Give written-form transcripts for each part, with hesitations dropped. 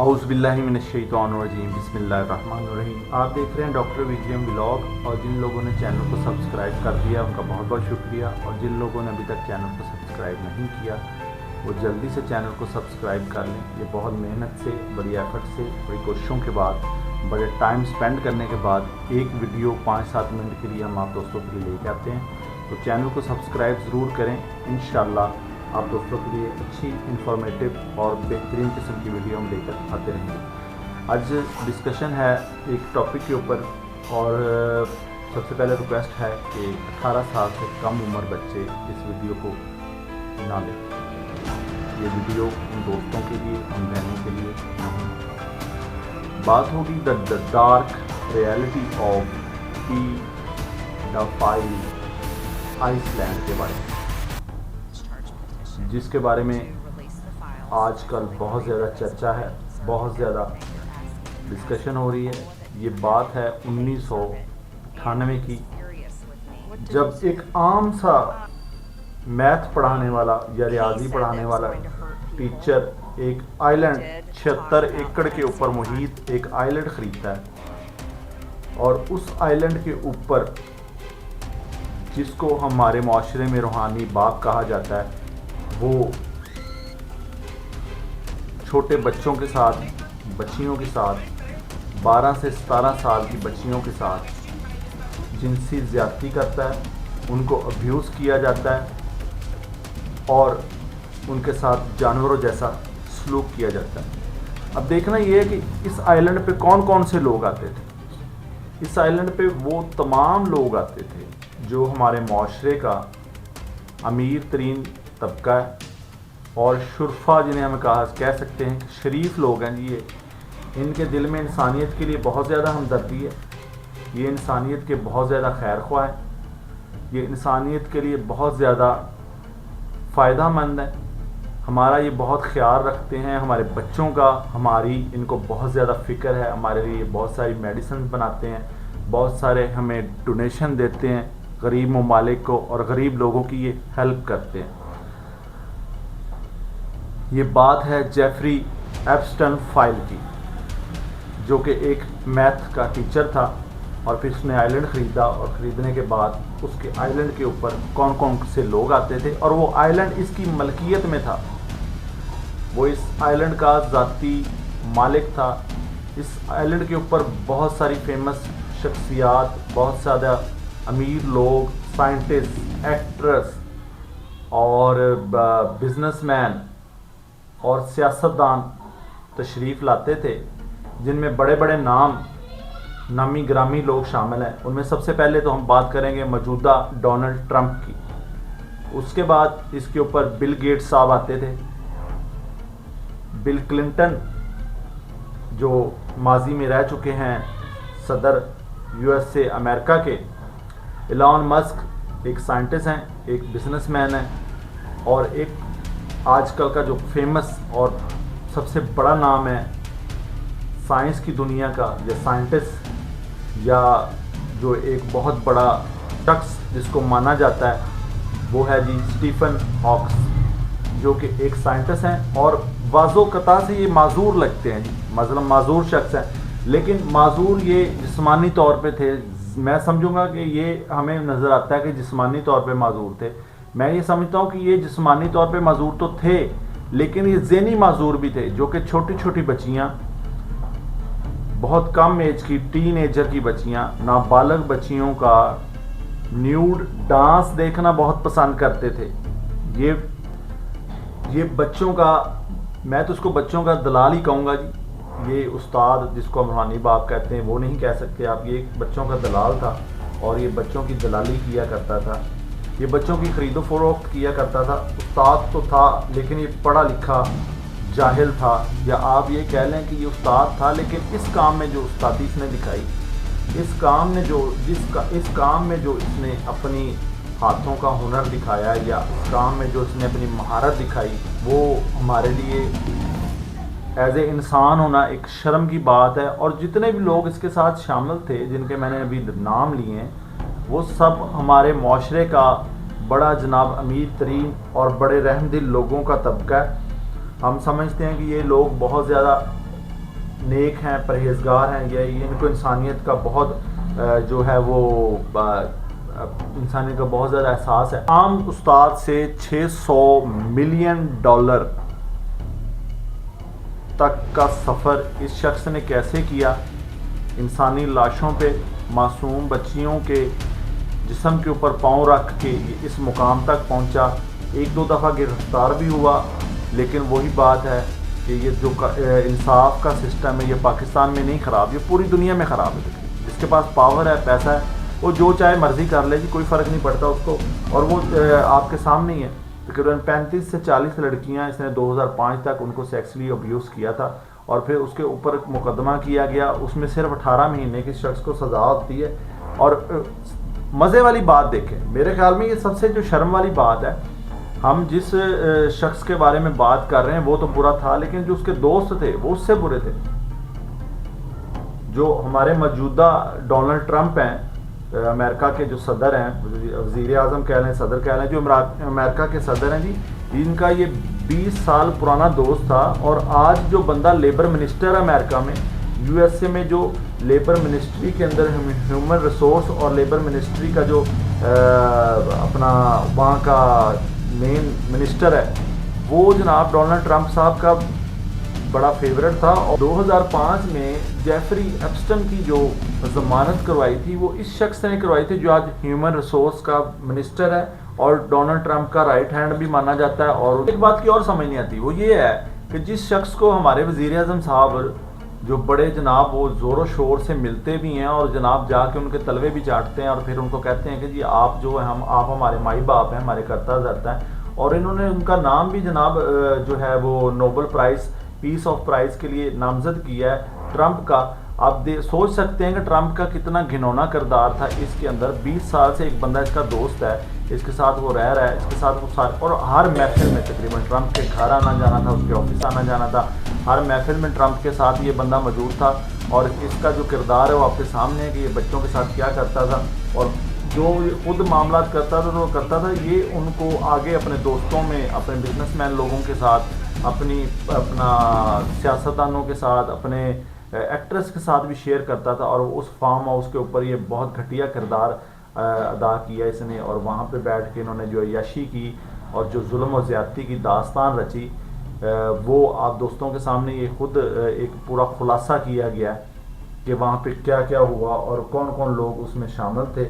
اعوذ باللہ من الشیطان الرجیم بسم اللہ الرحمن الرحیم۔ آپ دیکھ رہے ہیں ڈاکٹر ویجیم ولاگ، اور جن لوگوں نے چینل کو سبسکرائب کر دیا ان کا بہت بہت شکریہ، اور جن لوگوں نے ابھی تک چینل کو سبسکرائب نہیں کیا وہ جلدی سے چینل کو سبسکرائب کر لیں۔ یہ بہت محنت سے، بڑی ایفرٹ سے، بڑی کوششوں کے بعد، بڑے ٹائم سپینڈ کرنے کے بعد ایک ویڈیو 5-7 منٹ کے لیے ہم آپ دوستوں کے لیے لے کے آتے ہیں، تو چینل کو سبسکرائب ضرور کریں۔ انشاءاللہ آپ دوستوں کے لیے اچھی انفارمیٹو اور بہترین قسم کی ویڈیو ہم لے کر آتے رہیں گے۔ آج ڈسکشن ہے ایک ٹاپک کے اوپر، اور سب سے پہلے ریکویسٹ ہے کہ 18 سال سے کم عمر بچے اس ویڈیو کو نہ دیکھیں۔ یہ ویڈیو ان دوستوں کے لیے، ان بہنوں کے لیے نہیں۔ بات ہوگی the dark reality of paedophile Iceland کے بارے میں، جس کے بارے میں آج کل بہت زیادہ چرچا ہے، بہت زیادہ ڈسکشن ہو رہی ہے۔ یہ بات ہے 1998 کی، جب ایک عام سا میتھ پڑھانے والا یا ریاضی پڑھانے والا ٹیچر ایک آئی لینڈ 76 ایکڑ کے اوپر محیط ایک آئی لینڈ خریدتا ہے، اور اس آئی لینڈ کے اوپر جس کو ہمارے معاشرے میں روحانی باغ کہا جاتا ہے، وہ چھوٹے بچوں کے ساتھ، بچیوں کے ساتھ، 12 سے 17 سال کی بچیوں کے ساتھ جنسی زیادتی کرتا ہے، ان کو ابیوز کیا جاتا ہے اور ان کے ساتھ جانوروں جیسا سلوک کیا جاتا ہے۔ اب دیکھنا یہ ہے کہ اس آئی لینڈ پہ کون کون سے لوگ آتے تھے۔ اس آئی لینڈ پہ وہ تمام لوگ آتے تھے جو ہمارے معاشرے کا امیر ترین طبقہ ہے، اور شرفا جنہیں ہم کہہ سکتے ہیں، شریف لوگ ہیں جی۔ ان کے دل میں انسانیت کے لیے بہت زیادہ ہمدردی ہے، یہ انسانیت کے بہت زیادہ خیر خواہ ہیں، یہ انسانیت کے لیے بہت زیادہ فائدہ مند ہے، ہمارا یہ بہت خیال رکھتے ہیں، ہمارے بچوں کا، ہماری ان کو بہت زیادہ فکر ہے، ہمارے لیے بہت ساری میڈیسن بناتے ہیں، بہت سارے ہمیں ڈونیشن دیتے ہیں غریب ممالک کو، اور غریب لوگوں کی یہ ہیلپ کرتے ہیں۔ یہ بات ہے جیفری ایپسٹن فائل کی، جو کہ ایک میتھ کا ٹیچر تھا، اور پھر اس نے آئی لینڈ خریدا، اور خریدنے کے بعد اس کے آئی لینڈ کے اوپر کون کون سے لوگ آتے تھے، اور وہ آئی لینڈ اس کی ملکیت میں تھا، وہ اس آئی لینڈ کا ذاتی مالک تھا۔ اس آئی لینڈ کے اوپر بہت ساری فیمس شخصیات، بہت زیادہ امیر لوگ، سائنٹسٹ، ایکٹرس اور بزنس مین اور سیاستدان تشریف لاتے تھے، جن میں بڑے بڑے نامی گرامی لوگ شامل ہیں۔ ان میں سب سے پہلے تو ہم بات کریں گے موجودہ ڈونلڈ ٹرمپ کی، اس کے بعد اس کے اوپر بل گیٹس صاحب آتے تھے، بل کلنٹن جو ماضی میں رہ چکے ہیں صدر USA امریکہ کے، ایلان مسک ایک سائنٹسٹ ہیں، ایک بزنس مین ہیں، اور ایک آج کل کا جو فیمس اور سب سے بڑا نام ہے سائنس کی دنیا کا، یا سائنٹسٹ، یا جو ایک بہت بڑا شخص جس کو مانا جاتا ہے، وہ ہے جی اسٹیفن ہاکس، جو کہ ایک سائنٹسٹ ہیں، اور واضح قطع سے یہ معذور لگتے ہیں جی، مثلا معذور شخص ہیں، لیکن معذور یہ جسمانی طور پہ تھے۔ میں سمجھوں گا کہ یہ ہمیں نظر آتا ہے کہ جسمانی طور پہ معذور تھے، میں یہ سمجھتا ہوں کہ یہ جسمانی طور پہ معذور تو تھے، لیکن یہ ذہنی معذور بھی تھے، جو کہ چھوٹی چھوٹی بچیاں، بہت کم ایج کی ٹین ایجر کی بچیاں، نابالغ بچیوں کا نیوڈ ڈانس دیکھنا بہت پسند کرتے تھے۔ یہ بچوں کا، میں تو اس کو بچوں کا دلال ہی کہوں گا جی۔ یہ استاد جس کو ہم روحانی باپ کہتے ہیں وہ نہیں کہہ سکتے آپ، یہ ایک بچوں کا دلال تھا، اور یہ بچوں کی دلالی کیا کرتا تھا، یہ بچوں کی خرید و فروخت کیا کرتا تھا۔ استاد تو تھا لیکن یہ پڑھا لکھا جاہل تھا، یا آپ یہ کہہ لیں کہ یہ استاد تھا لیکن اس کام میں جو استادی اس نے دکھائی، اس کام میں جو اس نے اپنی ہاتھوں کا ہنر دکھایا، یا اس کام میں جو اس نے اپنی مہارت دکھائی، وہ ہمارے لیے ایز اے انسان ہونا ایک شرم کی بات ہے۔ اور جتنے بھی لوگ اس کے ساتھ شامل تھے، جن کے میں نے ابھی نام لیے ہیں، وہ سب ہمارے معاشرے کا بڑا جناب امیر ترین اور بڑے رحم دل لوگوں کا طبقہ ہے۔ ہم سمجھتے ہیں کہ یہ لوگ بہت زیادہ نیک ہیں، پرہیزگار ہیں، یہ ان کو انسانیت کا بہت جو ہے وہ انسانیت کا بہت زیادہ احساس ہے۔ عام استاد سے $600 ملین تک کا سفر اس شخص نے کیسے کیا؟ انسانی لاشوں پہ معصوم بچیوں کے جسم کے اوپر پاؤں رکھ کے اس مقام تک پہنچا۔ ایک دو دفعہ گرفتار بھی ہوا، لیکن وہی بات ہے کہ یہ جو انصاف کا سسٹم ہے یہ پاکستان میں نہیں خراب، یہ پوری دنیا میں خراب ہے۔ جس کے پاس پاور ہے، پیسہ ہے، وہ جو چاہے مرضی کر لے جی، کوئی فرق نہیں پڑتا اس کو۔ اور وہ آپ کے سامنے ہی ہے، تقریباً 35 سے 40 لڑکیاں اس نے 2005 تک ان کو سیکسلی ابیوز کیا تھا، اور پھر اس کے اوپر مقدمہ کیا گیا، اس میں صرف 18 مہینے کی شخص کو سزا ہوتی ہے۔ اور مزے والی بات دیکھیں، میرے خیال میں یہ سب سے جو شرم والی بات ہے، ہم جس شخص کے بارے میں بات کر رہے ہیں وہ تو برا تھا، لیکن جو اس کے دوست تھے وہ اس سے برے تھے۔ جو ہمارے موجودہ ڈونلڈ ٹرمپ ہیں، امریکہ کے جو صدر ہیں، وزیر اعظم کہہ لیں، صدر کہہ لیں، جو امریکہ کے صدر ہیں جی، ان کا یہ 20 سال پرانا دوست تھا، اور آج جو بندہ لیبر منسٹر ہے امریکہ میں، یو ایس اے میں جو لیبر منسٹری کے اندر ہیومن ریسورس اور لیبر منسٹری کا جو اپنا وہاں کا مین منسٹر ہے، وہ جناب ڈونلڈ ٹرمپ صاحب کا بڑا فیورٹ تھا۔ اور 2005 میں جیفری ایپسٹن کی جو ضمانت کروائی تھی وہ اس شخص نے کروائی تھی جو آج ہیومن ریسورس کا منسٹر ہے اور ڈونلڈ ٹرمپ کا رائٹ ہینڈ بھی مانا جاتا ہے۔ اور ایک بات کی اور سمجھ نہیں آتی، وہ یہ ہے کہ جس شخص کو ہمارے وزیر اعظم صاحب جو بڑے جناب وہ زور و شور سے ملتے بھی ہیں اور جناب جا کے ان کے تلوے بھی چاٹتے ہیں اور پھر ان کو کہتے ہیں کہ جی آپ جو ہیں آپ ہمارے مائی باپ ہیں، ہمارے کرتا دھرتا ہیں، اور انہوں نے ان کا نام بھی جناب جو ہے وہ Nobel prize peace of prize کے لیے نامزد کیا ہے ٹرمپ کا۔ آپ سوچ سکتے ہیں کہ ٹرمپ کا کتنا گھنونا کردار تھا اس کے اندر۔ 20 سال سے ایک بندہ اس کا دوست ہے، اس کے ساتھ وہ رہ رہا ہے، اس کے ساتھ وہ اور ہر محفل میں تقریباً ٹرمپ کے گھر آنا جانا تھا، اس کے آفس آنا جانا تھا، ہر محفل میں ٹرمپ کے ساتھ یہ بندہ موجود تھا۔ اور اس کا جو کردار ہے وہ آپ کے سامنے ہے کہ یہ بچوں کے ساتھ کیا کرتا تھا، اور جو خود معاملات کرتا تھا تو وہ کرتا تھا، یہ ان کو آگے اپنے دوستوں میں، اپنے بزنس مین لوگوں کے ساتھ، اپنا سیاستدانوں کے ساتھ، اپنے ایکٹرس کے ساتھ بھی شیئر کرتا تھا۔ اور اس فارم ہاؤس کے اوپر یہ بہت گھٹیا کردار ادا کیا اس نے، اور وہاں پہ بیٹھ کے انہوں نے جو عیاشی کی اور جو ظلم و زیادتی کی داستان رچی، وہ آپ دوستوں کے سامنے یہ خود ایک پورا خلاصہ کیا گیا کہ وہاں پہ کیا کیا ہوا اور کون کون لوگ اس میں شامل تھے۔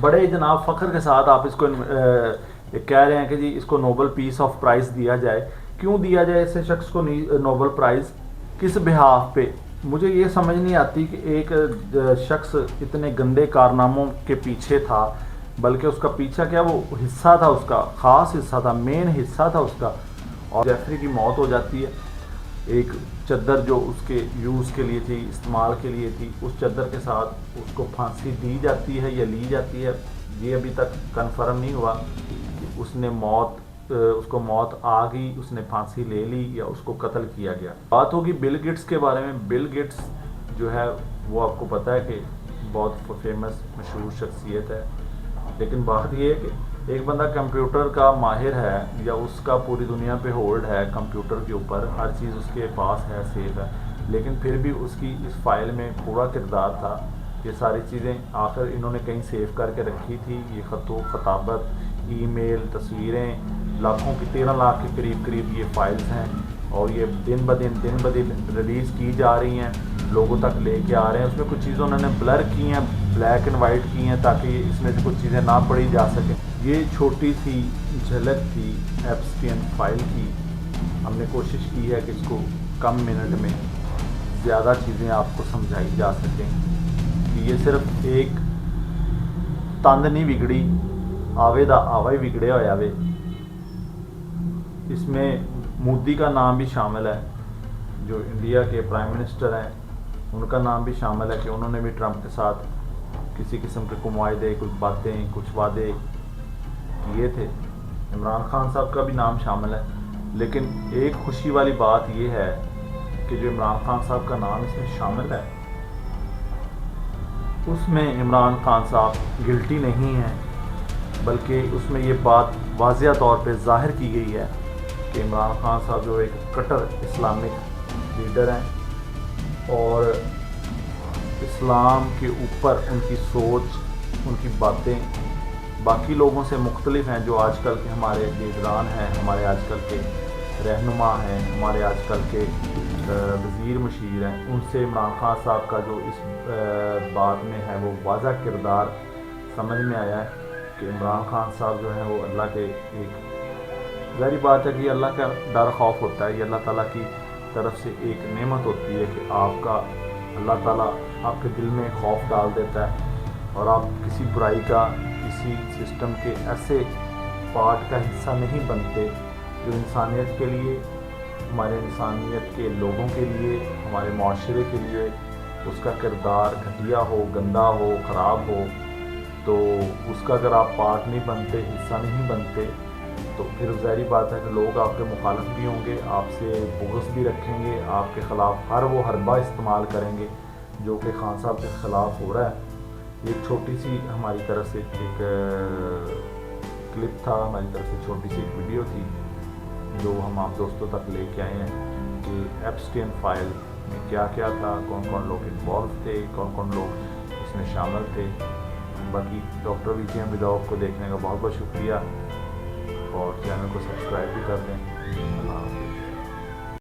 بڑے جناب فخر کے ساتھ آپ اس کو کہہ رہے ہیں کہ جی اس کو نوبل پیس آف پرائز دیا جائے۔ کیوں دیا جائے ایسے شخص کو نوبل پرائز؟ کس بحاف پہ؟ مجھے یہ سمجھ نہیں آتی کہ ایک شخص اتنے گندے کارناموں کے پیچھے تھا، بلکہ اس کا پیچھا کیا، وہ حصہ تھا، اس کا خاص حصہ تھا، مین حصہ تھا اس کا، اور جیفری کی موت ہو جاتی ہے۔ ایک چادر جو اس کے یوز کے لیے تھی، استعمال کے لیے تھی، اس چادر کے ساتھ اس کو پھانسی دی جاتی ہے یا لی جاتی ہے، یہ ابھی تک کنفرم نہیں ہوا کہ اس کو موت آ گئی، اس نے پھانسی لے لی یا اس کو قتل کیا گیا۔ بات ہوگی بل گیٹس کے بارے میں۔ بل گیٹس جو ہے وہ آپ کو پتہ ہے کہ بہت فیمس مشہور شخصیت ہے، لیکن بات یہ ہے کہ ایک بندہ کمپیوٹر کا ماہر ہے یا اس کا پوری دنیا پہ ہولڈ ہے کمپیوٹر کے اوپر، ہر چیز اس کے پاس ہے، سیف ہے، لیکن پھر بھی اس کی اس فائل میں پورا کردار تھا۔ یہ ساری چیزیں آخر انہوں نے کہیں سیو کر کے رکھی تھی، یہ خط و خطابت، ای میل، تصویریں، لاکھوں کی 13 لاکھ کے قریب یہ فائلز ہیں، اور یہ دن بدن ریلیز کی جا رہی ہیں، لوگوں تک لے کے آ رہے ہیں۔ اس میں کچھ چیزوں انہوں نے بلر کی ہیں، بلیک اینڈ وائٹ کی ہیں، تاکہ اس میں سے کچھ چیزیں نہ پڑھی جا سکیں۔ یہ چھوٹی سی جھلک تھی ایپسٹین فائل کی۔ ہم نے کوشش کی ہے کہ اس کو کم منٹ میں زیادہ چیزیں آپ کو سمجھائی جا سکیں، کہ یہ صرف ایک تند نہیں بگڑی، آوے دا آوا ہی بگڑے ہویا وے۔ اس میں مودی کا نام بھی شامل ہے، جو انڈیا کے پرائم منسٹر ہیں، ان کا نام بھی شامل ہے کہ انہوں نے بھی ٹرمپ کے ساتھ کسی قسم کے معاہدے، کچھ باتیں، کچھ وعدے کیے تھے۔ عمران خان صاحب کا بھی نام شامل ہے، لیکن ایک خوشی والی بات یہ ہے کہ جو عمران خان صاحب کا نام اس میں شامل ہے، اس میں عمران خان صاحب گلٹی نہیں ہیں، بلکہ اس میں یہ بات واضح طور پہ ظاہر کی گئی ہے کہ عمران خان صاحب جو ایک کٹر اسلامک لیڈر ہیں، اور اسلام کے اوپر ان کی سوچ، ان کی باتیں باقی لوگوں سے مختلف ہیں، جو آج کل کے ہمارے لیڈران ہیں، ہمارے آج کل کے رہنما ہیں، ہمارے آج کل کے وزیر مشیر ہیں، ان سے عمران خان صاحب کا جو اس بات میں ہے وہ واضح کردار سمجھ میں آیا ہے کہ عمران خان صاحب جو ہیں وہ اللہ کے ایک ظاہری بات ہے کہ اللہ کا ڈر خوف ہوتا ہے، یہ اللہ تعالیٰ کی طرف سے ایک نعمت ہوتی ہے کہ آپ کا اللہ تعالیٰ آپ کے دل میں خوف ڈال دیتا ہے اور آپ کسی برائی کا، کسی سسٹم کے ایسے پارٹ کا حصہ نہیں بنتے جو انسانیت کے لیے، ہمارے انسانیت کے لوگوں کے لیے، ہمارے معاشرے کے لیے اس کا کردار گھٹیا ہو، گندا ہو، خراب ہو، تو اس کا اگر آپ پارٹ نہیں بنتے، حصہ نہیں بنتے، تو پھر ظاہری بات ہے کہ لوگ آپ کے مخالف بھی ہوں گے، آپ سے بغض بھی رکھیں گے، آپ کے خلاف ہر وہ حربہ استعمال کریں گے جو کہ خان صاحب کے خلاف ہو رہا ہے۔ یہ ایک چھوٹی سی ہماری طرف سے ایک کلپ تھا، ہماری طرف سے چھوٹی سی ایک ویڈیو تھی جو ہم آپ دوستوں تک لے کے آئے ہیں کہ ایپسٹین فائل میں کیا کیا تھا، کون کون لوگ انوالو تھے، کون کون لوگ اس میں شامل تھے۔ باقی ڈاکٹر وی کے ایم وداؤ کو دیکھنے کا بہت بہت شکریہ، اور چینل کو سبسکرائب بھی کر دیں۔ اللہ حافظ۔